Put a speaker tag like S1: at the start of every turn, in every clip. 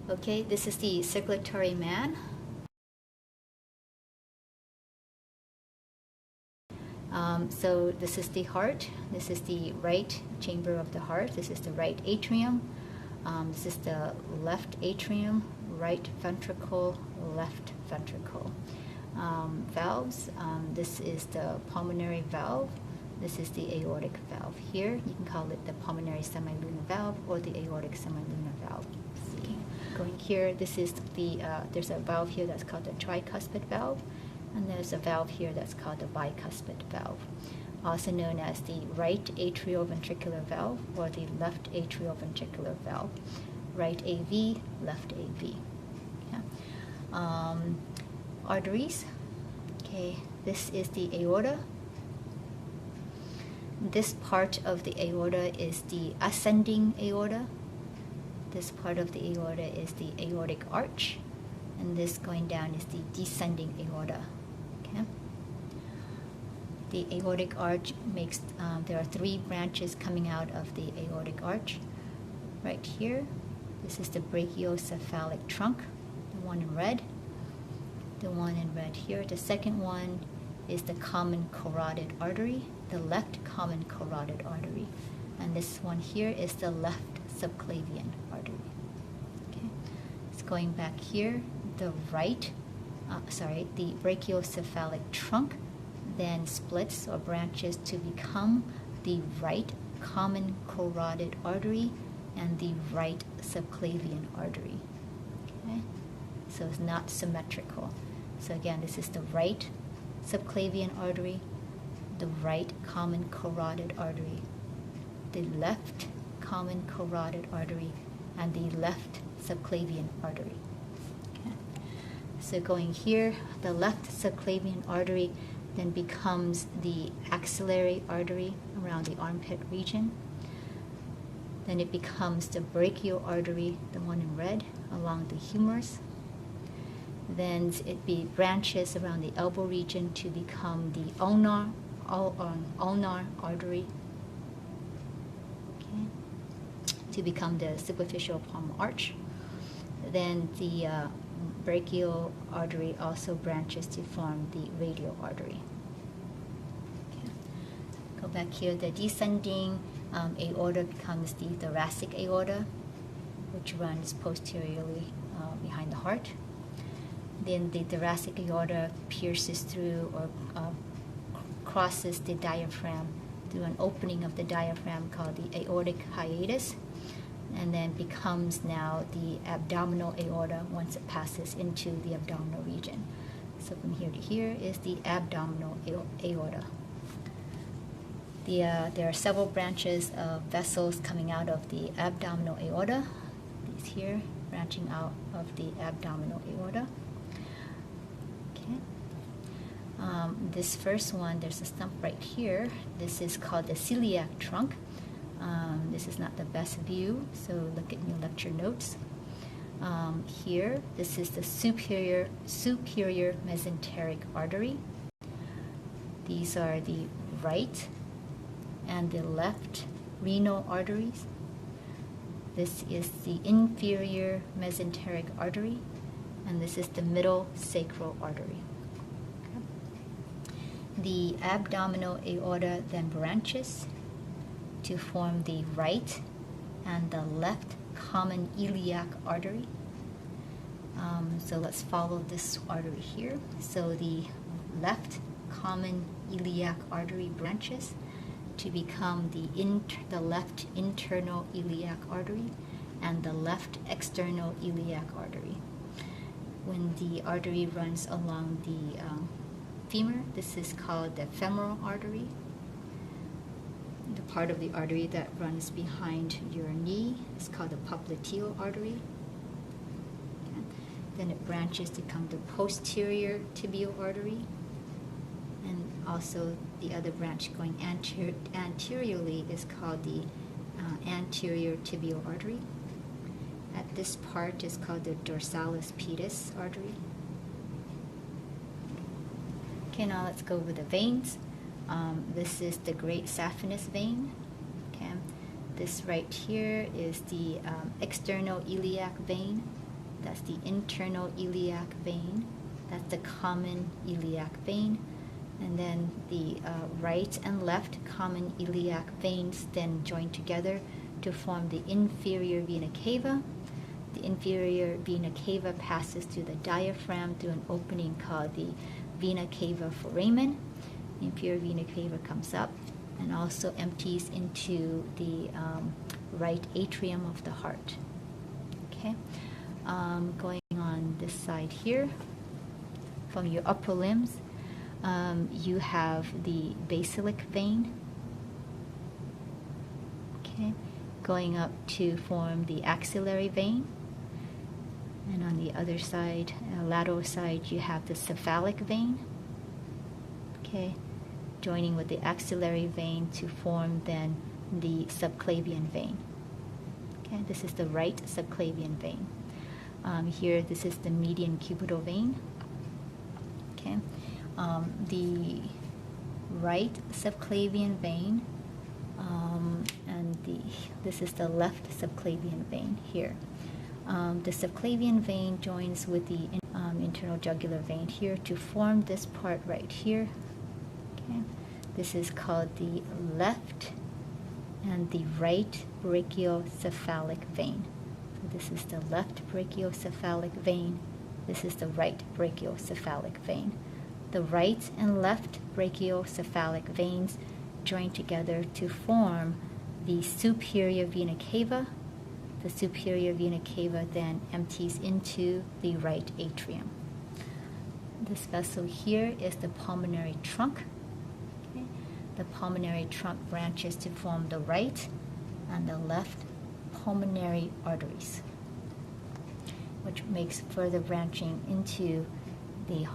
S1: Okay, this is the circulatory man. So this is the heart. This is the right chamber of the heart. This is the right atrium. This is the left atrium, right ventricle, left ventricle. Valves. This is the pulmonary valve. This is the aortic valve. Here, you can call it the pulmonary semilunar valve or the aortic semilunar valve. Going here, this is the, there's a valve here that's called the tricuspid valve, and there's a valve here that's called the bicuspid valve, also known as the right atrioventricular valve or the left atrioventricular valve. Right AV, left AV. Yeah. Arteries. Okay, this is the aorta. This part of the aorta is the ascending aorta. This part of the aorta is the aortic arch, and this going down is the descending aorta. Okay. The aortic arch makes, there are three branches coming out of the aortic arch. Right here, this is the brachiocephalic trunk, the one in red. The one in red here. The second one is the common carotid artery, the left common carotid artery. And this one here is the left subclavian artery. Okay. It's going back here, the brachiocephalic trunk then splits or branches to become the right common carotid artery and the right subclavian artery. Okay. So it's not symmetrical. So again, this is the right subclavian artery, the right common carotid artery, the left common carotid artery, and the left subclavian artery. Okay. So going here, the left subclavian artery then becomes the axillary artery around the armpit region. Then it becomes the brachial artery, the one in red, along the humerus. Then it branches around the elbow region to become the ulnar artery, okay, to become the superficial palmar arch. Then the brachial artery also branches to form the radial artery. Okay. Go back here, the descending aorta becomes the thoracic aorta, which runs posteriorly behind the heart. Then the thoracic aorta pierces through or crosses the diaphragm through an opening of the diaphragm called the aortic hiatus, and then becomes now the abdominal aorta once it passes into the abdominal region. So from here to here is the abdominal aorta. There are several branches of vessels coming out of the abdominal aorta. These here branching out of the abdominal aorta. Okay. This first one, there's a stump right here. This is called the celiac trunk. This is not the best view, so look at your lecture notes. Here, this is the superior mesenteric artery. These are the right and the left renal arteries. This is the inferior mesenteric artery, and this is the middle sacral artery. Okay. The abdominal aorta then branches to form the right and the left common iliac artery. So let's follow this artery here. So the left common iliac artery branches to become the left internal iliac artery and the left external iliac artery. When the artery runs along the femur, this is called the femoral artery. The part of the artery that runs behind your knee is called the popliteal artery. Okay. Then it branches to become the posterior tibial artery, and also the other branch going anteriorly is called the anterior tibial artery. At this part is called the dorsalis pedis artery. Okay, now let's go over the veins. This is the great saphenous vein. Okay, this right here is the external iliac vein. That's the internal iliac vein. That's the common iliac vein. And then the right and left common iliac veins then join together to form the inferior vena cava. The inferior vena cava passes through the diaphragm through an opening called the vena cava foramen. The inferior vena cava comes up and also empties into the right atrium of the heart. Okay, going on this side here, from your upper limbs, you have the basilic vein. Okay, going up to form the axillary vein. And on the other side, lateral side, you have the cephalic vein. Okay, joining with the axillary vein to form then the subclavian vein. Okay, this is the right subclavian vein. Here, this is the median cubital vein. Okay, the right subclavian vein, and this is the left subclavian vein here. The subclavian vein joins with the internal jugular vein here to form this part right here. Okay, this is called the left and the right brachiocephalic vein. So this is the left brachiocephalic vein. This is the right brachiocephalic vein. The right and left brachiocephalic veins join together to form the superior vena cava. The superior vena cava then empties into the right atrium. This vessel here is the pulmonary trunk. Okay. The pulmonary trunk branches to form the right and the left pulmonary arteries, which makes further branching into the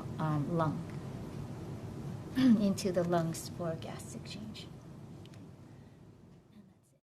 S1: lung, into the lungs for gas exchange.